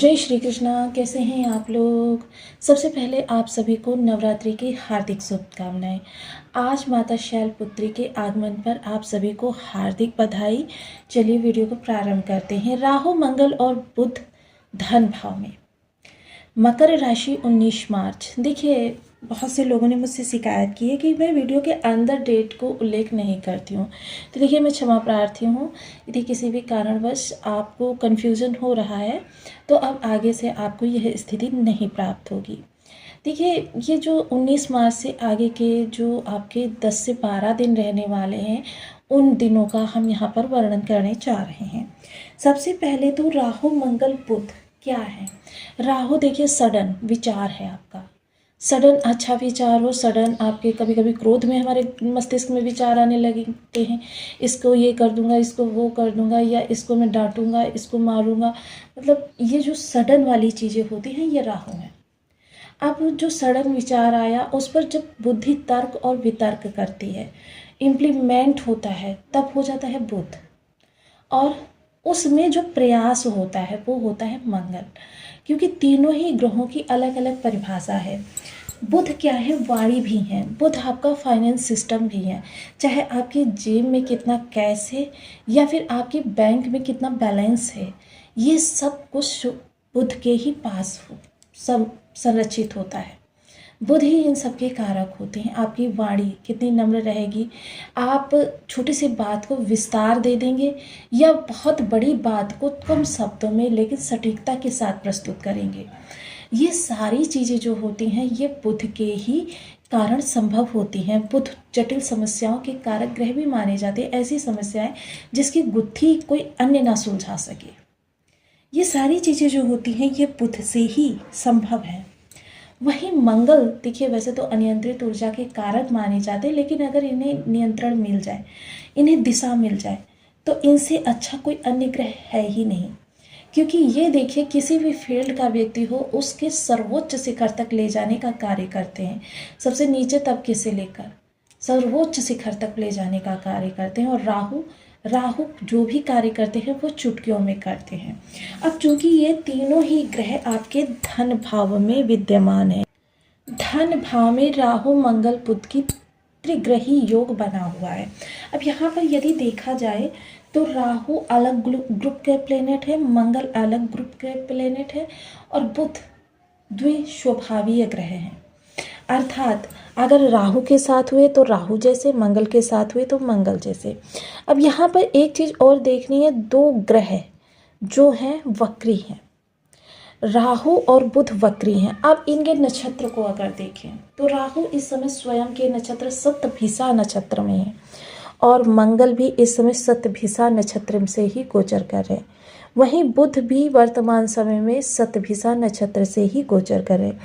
जय श्री कृष्णा। कैसे हैं आप लोग। सबसे पहले आप सभी को नवरात्रि की हार्दिक शुभकामनाएं। आज माता शैलपुत्री के आगमन पर आप सभी को हार्दिक बधाई। चलिए वीडियो को प्रारंभ करते हैं। राहु मंगल और बुध धन भाव में। मकर राशि 19 मार्च। देखिए, बहुत से लोगों ने मुझसे शिकायत की है कि मैं वीडियो के अंदर डेट को उल्लेख नहीं करती हूँ। तो देखिए, मैं क्षमा प्रार्थी हूँ यदि किसी भी कारणवश आपको कन्फ्यूज़न हो रहा है, तो अब आगे से आपको यह स्थिति नहीं प्राप्त होगी। देखिए, ये जो 19 मार्च से आगे के जो आपके 10 से 12 दिन रहने वाले हैं, उन दिनों का हम यहाँ पर वर्णन करने जा रहे हैं। सबसे पहले तो राहु मंगल बुध क्या है। राहु देखिए सडन विचार है आपका, सडन अच्छा विचार हो, सडन आपके कभी कभी क्रोध में हमारे मस्तिष्क में विचार आने लगते हैं, इसको ये कर दूंगा, इसको वो कर दूंगा, या इसको मैं डांटूंगा, इसको मारूंगा। मतलब ये जो सडन वाली चीज़ें होती हैं, ये राहु है। अब जो सडन विचार आया, उस पर जब बुद्धि तर्क और वितर्क करती है, इम्प्लीमेंट होता है, तब हो जाता है बुध। और उसमें जो प्रयास होता है वो होता है मंगल, क्योंकि तीनों ही ग्रहों की अलग अलग परिभाषा है। बुध क्या है, वाणी भी है। बुध आपका फाइनेंस सिस्टम भी है, चाहे आपकी जेब में कितना कैश है या फिर आपके बैंक में कितना बैलेंस है, ये सब कुछ बुध के ही पास सब संरक्षित होता है। बुध ही इन सब के कारक होते हैं। आपकी वाणी कितनी नम्र रहेगी, आप छोटी सी बात को विस्तार दे देंगे या बहुत बड़ी बात को कम शब्दों में लेकिन सटीकता के साथ प्रस्तुत करेंगे। ये सारी चीज़ें जो होती हैं, ये बुध के ही कारण संभव होती हैं। बुध जटिल समस्याओं के कारक ग्रह भी माने जाते हैं, ऐसी समस्याएं जिसकी गुत्थी कोई अन्य ना सुलझा सके। ये सारी चीज़ें जो होती हैं, ये बुध से ही संभव है। वहीं मंगल देखिए, वैसे तो अनियंत्रित ऊर्जा के कारक माने जाते हैं, लेकिन अगर इन्हें नियंत्रण मिल जाए, इन्हें दिशा मिल जाए, तो इनसे अच्छा कोई अन्य ग्रह है ही नहीं। क्योंकि ये देखिए, किसी भी फील्ड का व्यक्ति हो, उसके सर्वोच्च शिखर तक ले जाने का कार्य करते हैं। सबसे नीचे तबके से लेकर सर्वोच्च शिखर तक ले जाने का कार्य करते हैं। और राहु जो भी कार्य करते हैं वो चुटकियों में करते हैं। अब चूंकि ये तीनों ही ग्रह आपके धन भाव में विद्यमान है, धन भाव में राहु मंगल बुध की त्रिग्रही योग बना हुआ है। अब यहाँ पर यदि देखा जाए तो राहु अलग ग्रुप के प्लेनेट है, मंगल अलग ग्रुप के प्लेनेट है, और बुध द्विस्वभावीय ग्रह हैं। अर्थात अगर राहु के साथ हुए तो राहु जैसे, मंगल के साथ हुए तो मंगल जैसे। अब यहाँ पर एक चीज़ और देखनी है, दो ग्रह जो हैं वक्री हैं, राहु और बुध वक्री हैं। अब इनके नक्षत्र को अगर देखें तो राहु इस समय स्वयं के नक्षत्र शतभिषा नक्षत्र में है, और मंगल भी इस समय शतभिषा नक्षत्र से ही गोचर कर रहे हैं। वहीं बुध भी वर्तमान समय में शतभिषा नक्षत्र से ही गोचर कर रहे हैं।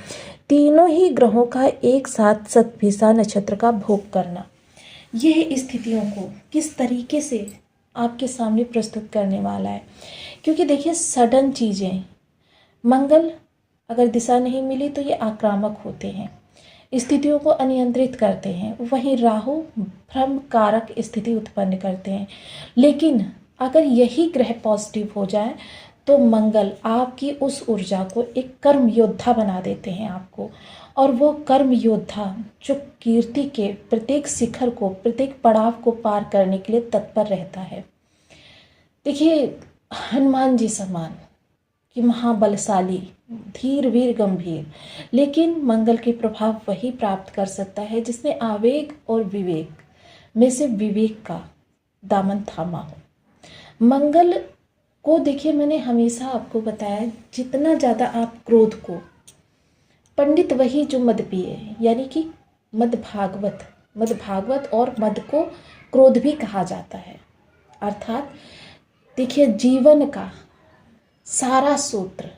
तीनों ही ग्रहों का एक साथ शतभिषा नक्षत्र का भोग करना, यह स्थितियों को किस तरीके से आपके सामने प्रस्तुत करने वाला है। क्योंकि देखिए, सडन चीज़ें, मंगल अगर दिशा नहीं मिली तो ये आक्रामक होते हैं, स्थितियों को अनियंत्रित करते हैं। वहीं राहु भ्रम कारक स्थिति उत्पन्न करते हैं। लेकिन अगर यही ग्रह पॉजिटिव हो जाए तो मंगल आपकी उस ऊर्जा को एक कर्म योद्धा बना देते हैं आपको, और वो कर्म योद्धा जो कीर्ति के प्रत्येक शिखर को, प्रत्येक पड़ाव को पार करने के लिए तत्पर रहता है। देखिए, हनुमान जी समान कि महाबलशाली, धीर वीर गंभीर, लेकिन मंगल के प्रभाव वही प्राप्त कर सकता है जिसने आवेग और विवेक में से विवेक का दामन थामा हो। मंगल को देखिए, मैंने हमेशा आपको बताया, जितना ज़्यादा आप क्रोध को, पंडित वही जो मद पिए, यानी कि मद भागवत और मद को क्रोध भी कहा जाता है। अर्थात देखिए, जीवन का सारा सूत्र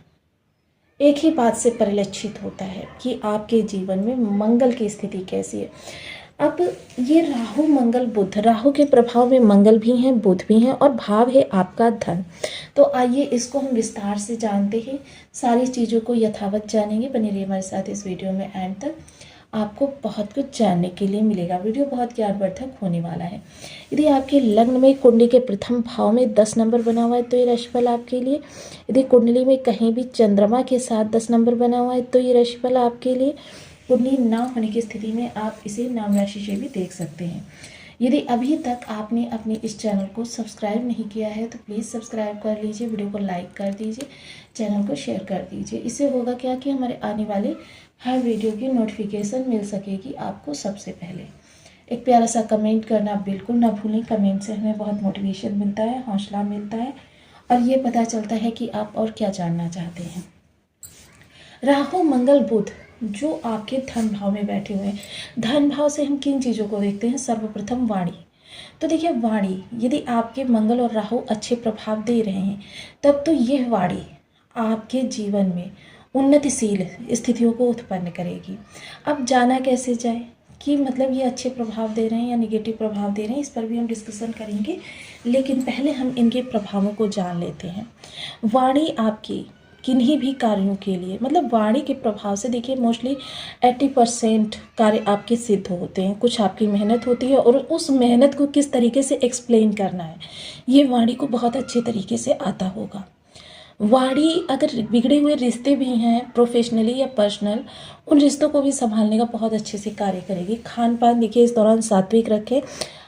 एक ही बात से परिलक्षित होता है कि आपके जीवन में मंगल की स्थिति कैसी है। अब ये राहु मंगल बुध, राहु के प्रभाव में मंगल भी हैं, बुध भी हैं, और भाव है आपका धन। तो आइए इसको हम विस्तार से जानते हैं, सारी चीज़ों को यथावत जानेंगे। बने रहिए हमारे साथ इस वीडियो में एंड तक। आपको बहुत कुछ जानने के लिए मिलेगा। वीडियो बहुत ज्ञानवर्धक होने वाला है। यदि आपके लग्न में कुंडली के प्रथम भाव में 10 नंबर बना हुआ है तो ये राशिफल आपके लिए। यदि कुंडली में कहीं भी चंद्रमा के साथ 10 नंबर बना हुआ है तो ये राशिफल आपके लिए। कुंडली ना होने की स्थिति में आप इसे नाम राशि से भी देख सकते हैं। यदि अभी तक आपने अपने इस चैनल को सब्सक्राइब नहीं किया है तो प्लीज़ सब्सक्राइब कर लीजिए, वीडियो को लाइक कर दीजिए, चैनल को शेयर कर दीजिए। इससे होगा क्या कि हमारे आने वाले हर वीडियो की नोटिफिकेशन मिल सकेगी आपको सबसे पहले। एक प्यारा सा कमेंट करना बिल्कुल ना भूलें। कमेंट से हमें बहुत मोटिवेशन मिलता है, हौसला मिलता है और ये पता चलता है कि आप और क्या जानना चाहते हैं। राहु मंगल बुध जो आपके धन भाव में बैठे हुए हैं। धन भाव से हम किन चीज़ों को देखते हैं? सर्वप्रथम वाणी। तो देखिए, वाणी यदि आपके मंगल और राहु अच्छे प्रभाव दे रहे हैं तब तो यह वाणी आपके जीवन में उन्नतिशील स्थितियों को उत्पन्न करेगी। अब जाना कैसे जाए कि मतलब ये अच्छे प्रभाव दे रहे हैं या निगेटिव प्रभाव दे रहे हैं, इस पर भी हम डिस्कशन करेंगे, लेकिन पहले हम इनके प्रभावों को जान लेते हैं। वाणी आपकी किन्हीं भी कार्यों के लिए, मतलब वाणी के प्रभाव से देखिए मोस्टली 80% कार्य आपके सिद्ध होते हैं। कुछ आपकी मेहनत होती है और उस मेहनत को किस तरीके से एक्सप्लेन करना है ये वाणी को बहुत अच्छे तरीके से आता होगा। वाणी अगर बिगड़े हुए रिश्ते भी हैं प्रोफेशनली या पर्सनल, उन रिश्तों को भी संभालने का बहुत अच्छे से कार्य करेगी। खान पान देखिए इस दौरान सात्विक रखें।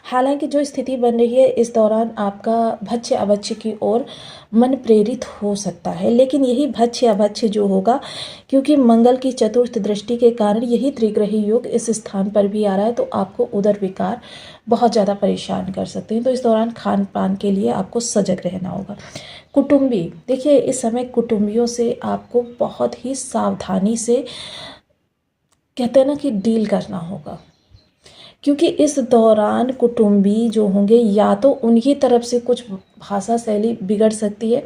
हालांकि जो स्थिति बन रही है इस दौरान आपका भक्ष्य अभक्ष्य की ओर मन प्रेरित हो सकता है, लेकिन यही भक्ष्य अभक्ष्य जो होगा, क्योंकि मंगल की चतुर्थ दृष्टि के कारण यही त्रिग्रही योग इस स्थान पर भी आ रहा है, तो आपको उदर विकार बहुत ज़्यादा परेशान कर सकते हैं। तो इस दौरान खान पान के लिए आपको सजग रहना होगा। कुटुंबी देखिए इस समय कुटुंबियों से आपको बहुत ही सावधानी से कहते हैं ना कि डील करना होगा, क्योंकि इस दौरान कुटुंबी जो होंगे या तो उनकी तरफ से कुछ भाषा शैली बिगड़ सकती है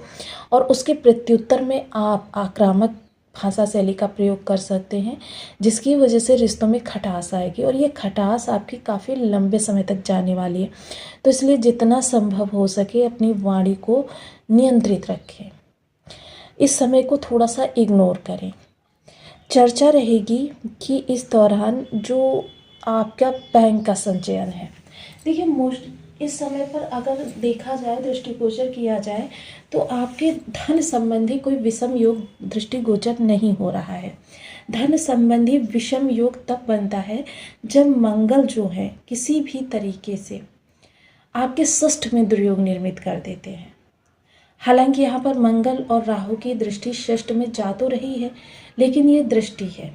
और उसके प्रत्युत्तर में आप आक्रामक भाषा शैली का प्रयोग कर सकते हैं, जिसकी वजह से रिश्तों में खटास आएगी और ये खटास आपकी काफ़ी लंबे समय तक जाने वाली है। तो इसलिए जितना संभव हो सके अपनी वाणी को नियंत्रित रखें। इस समय को थोड़ा सा इग्नोर करें। चर्चा रहेगी कि इस दौरान जो आपका बैंक का संचयन है, देखिए मोस्ट इस समय पर अगर देखा जाए, दृष्टिगोचर किया जाए तो आपके धन संबंधी कोई विषम योग दृष्टिगोचर नहीं हो रहा है। धन संबंधी विषम योग तब बनता है जब मंगल जो है किसी भी तरीके से आपके षष्ठ में दुर्योग निर्मित कर देते हैं। हालांकि यहाँ पर मंगल और राहु की दृष्टि षष्ठ में जा तो रही है, लेकिन ये दृष्टि है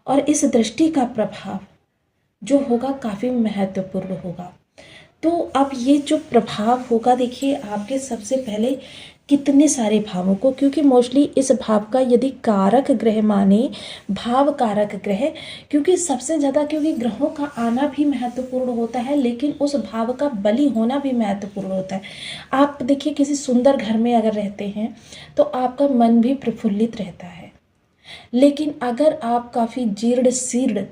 और इस दृष्टि का प्रभाव जो होगा काफ़ी महत्वपूर्ण होगा। तो अब ये जो प्रभाव होगा देखिए आपके सबसे पहले कितने सारे भावों को, क्योंकि मोस्टली इस भाव का यदि कारक ग्रह माने, भाव कारक ग्रह, क्योंकि सबसे ज़्यादा क्योंकि ग्रहों का आना भी महत्वपूर्ण होता है, लेकिन उस भाव का बली होना भी महत्वपूर्ण होता है। आप देखिए किसी सुंदर घर में अगर रहते हैं तो आपका मन भी प्रफुल्लित रहता है, लेकिन अगर आप काफ़ी जीर्ण शीर्ण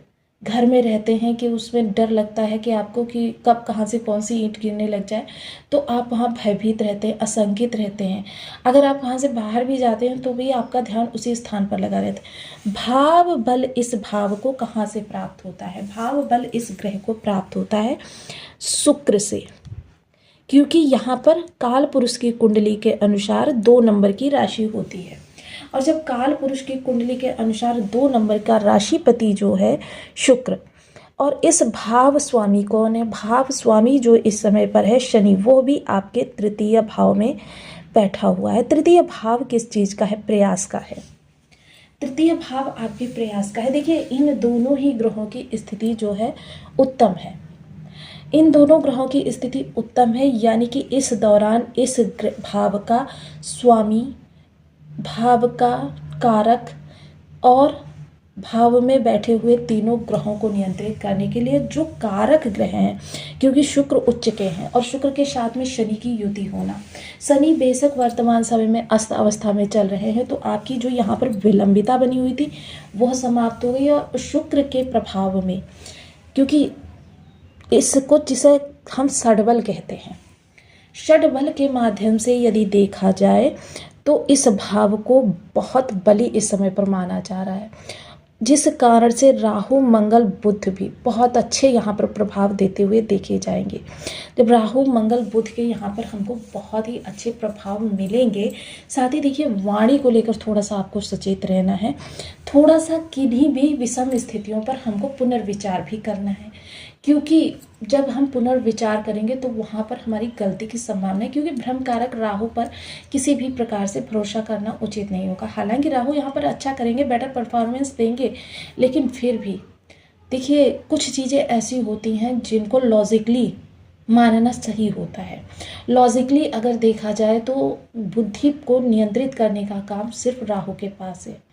घर में रहते हैं कि उसमें डर लगता है कि आपको कि कब कहाँ से कौन सी ईंट गिरने लग जाए, तो आप वहाँ भयभीत रहते हैं, आशंकित रहते हैं। अगर आप वहाँ से बाहर भी जाते हैं तो भी आपका ध्यान उसी स्थान पर लगा रहता है। भाव बल इस भाव को कहाँ से प्राप्त होता है? भाव बल इस ग्रह को प्राप्त होता है शुक्र से, क्योंकि यहाँ पर काल पुरुष की कुंडली के अनुसार 2 नंबर की राशि होती है, और जब काल पुरुष की कुंडली के अनुसार 2 नंबर का राशिपति जो है शुक्र, और इस भाव स्वामी कौन है? भाव स्वामी जो इस समय पर है शनि, वो भी आपके तृतीय भाव में बैठा हुआ है। तृतीय भाव किस चीज़ का है? प्रयास का है। तृतीय भाव आपके प्रयास का है। देखिए इन दोनों ही ग्रहों की स्थिति जो है उत्तम है। इन दोनों ग्रहों की स्थिति उत्तम है, यानी कि इस दौरान इस भाव का स्वामी, भाव का कारक और भाव में बैठे हुए तीनों ग्रहों को नियंत्रित करने के लिए जो कारक ग्रह हैं, क्योंकि शुक्र उच्च के हैं और शुक्र के साथ में शनि की युति होना, शनि बेशक वर्तमान समय में अस्त अवस्था में चल रहे हैं, तो आपकी जो यहाँ पर विलंबिता बनी हुई थी वह समाप्त हो गई। और शुक्र के प्रभाव में, क्योंकि इसको जिसे हम षड्बल कहते हैं, षड्बल के माध्यम से यदि देखा जाए तो इस भाव को बहुत बली इस समय पर माना जा रहा है। जिस कारण से राहु मंगल बुध भी बहुत अच्छे यहाँ पर प्रभाव देते हुए देखे जाएंगे। जब राहु मंगल बुध के यहाँ पर हमको बहुत ही अच्छे प्रभाव मिलेंगे, साथ ही देखिए वाणी को लेकर थोड़ा सा आपको सचेत रहना है। थोड़ा सा किन्हीं भी विषम स्थितियों पर हमको पुनर्विचार भी करना है, क्योंकि जब हम पुनर्विचार करेंगे तो वहाँ पर हमारी गलती की संभावना है, क्योंकि भ्रम कारक राहु पर किसी भी प्रकार से भरोसा करना उचित नहीं होगा। हालांकि राहु यहाँ पर अच्छा करेंगे, बेटर परफॉर्मेंस देंगे, लेकिन फिर भी देखिए कुछ चीज़ें ऐसी होती हैं जिनको लॉजिकली मानना सही होता है। लॉजिकली अगर देखा जाए तो बुद्धि को नियंत्रित करने का काम सिर्फ राहु के पास है।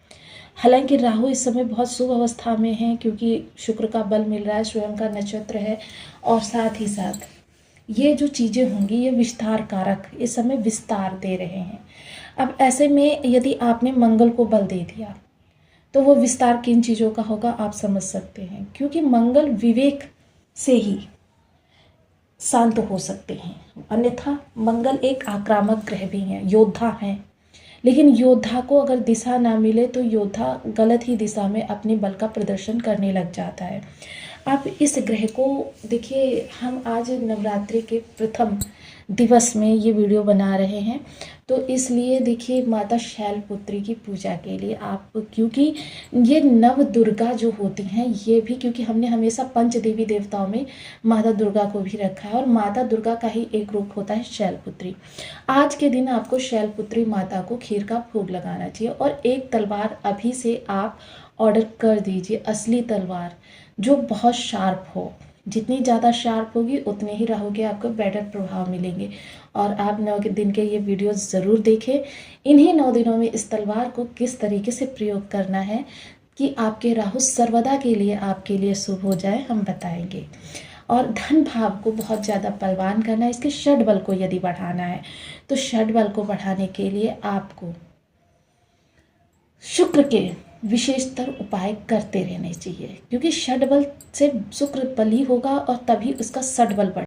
हालांकि राहु इस समय बहुत शुभ अवस्था में है, क्योंकि शुक्र का बल मिल रहा है, स्वयं का नक्षत्र है, और साथ ही साथ ये जो चीज़ें होंगी ये विस्तार कारक इस समय विस्तार दे रहे हैं। अब ऐसे में यदि आपने मंगल को बल दे दिया तो वो विस्तार किन चीज़ों का होगा आप समझ सकते हैं, क्योंकि मंगल विवेक से ही शांत हो सकते हैं। अन्यथा मंगल एक आक्रामक ग्रह भी हैं, योद्धा हैं, लेकिन योद्धा को अगर दिशा ना मिले तो योद्धा गलत ही दिशा में अपने बल का प्रदर्शन करने लग जाता है। अब इस ग्रह को देखिए, हम आज नवरात्रि के प्रथम दिवस में ये वीडियो बना रहे हैं, तो इसलिए देखिए माता शैलपुत्री की पूजा के लिए आप, क्योंकि ये नव दुर्गा जो होती हैं ये भी, क्योंकि हमने हमेशा पंच देवी देवताओं में माता दुर्गा को भी रखा है, और माता दुर्गा का ही एक रूप होता है शैलपुत्री। आज के दिन आपको शैलपुत्री माता को खीर का भोग लगाना चाहिए, और एक तलवार अभी से आप ऑर्डर कर दीजिए, असली तलवार जो बहुत शार्प हो। जितनी ज़्यादा शार्प होगी उतने ही राहु के आपको बेटर प्रभाव मिलेंगे। और आप 9 दिन के ये वीडियो ज़रूर देखें। इन्हीं 9 दिनों में इस तलवार को किस तरीके से प्रयोग करना है कि आपके राहु सर्वदा के लिए आपके लिए शुभ हो जाए, हम बताएंगे। और धन भाव को बहुत ज़्यादा बलवान करना है, इसके षड बल को यदि बढ़ाना है तो षड बल को बढ़ाने के लिए आपको शुक्र के विशेषतर उपाय करते रहने चाहिए, क्योंकि षड बल से शुक्र बली होगा और तभी उसका षड बल बढ़ेगा।